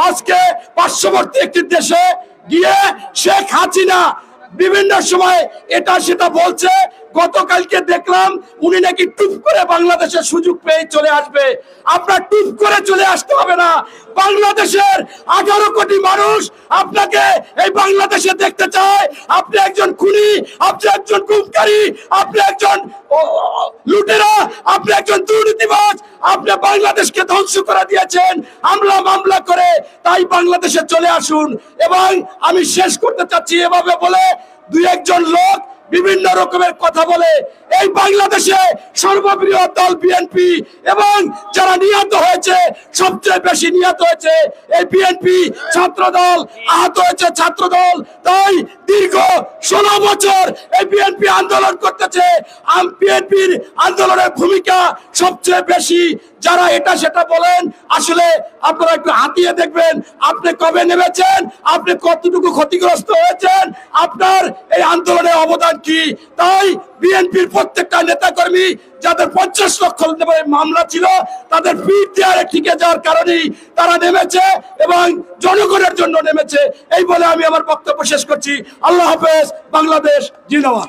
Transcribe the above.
আজকে পার্শ্ববর্তী একটি দেশে গিয়ে শেখ হাসিনা বিভিন্ন সময় এটা সেটা বলছে। গতকালকে দেখলাম উনি নাকি টুপ করে বাংলাদেশের সুযোগ পেয়ে চলে আসবে। আপনার টুপ করে চলে আসতে হবে না। বাংলাদেশের 18 কোটি মানুষ আপনাকে এই বাংলাদেশে দেখতে চায়। আপনি একজন খুনি, আপনি একজন গুমকারী, আপনি একজন লুটেরা, আপনি একজন দুর্নীতিবাজ। আপনি বাংলাদেশকে ধ্বংস করে দিয়েছেন হামলা মামলা করে। তাই বাংলাদেশে চলে আসুন। এবং আমি শেষ করতে চাচ্ছি এভাবে বলে, দুই একজন লোক বিভিন্ন রকমের কথা বলে এই বাংলাদেশে সর্ববৃহৎ দল বিএনপি, এবং যারা নিহত হয়েছে সবচেয়ে বেশি নিহত হয়েছে এই বিএনপি ছাত্র দল, আহত হয়েছে ছাত্র দল। তাই দীর্ঘ 16 বছর এই বিএনপি আন্দোলন করতেছে। বিএনপির আন্দোলনের ভূমিকা সবচেয়ে বেশি। যারা এটা সেটা বলেন, আসলে আপনারা একটু হাতিয়ে দেখবেন আপনি কবে নেমেছেন, আপনি কতটুকু ক্ষতিগ্রস্ত হয়েছেন, আপনার এই আন্দোলনের অবদান কি। তাই বিএনপির প্রত্যেকটা নেতা কর্মী যাদের 50 লক্ষ মামলা ছিল তাদের পিঠ দেয়ালে টিকে যাওয়ার কারণেই তারা নেমেছে এবং জনগণের জন্য নেমেছে। এই বলে আমি আমার বক্তব্য শেষ করছি। আল্লাহ হাফেজ। বাংলাদেশ জিন্দাবাদ।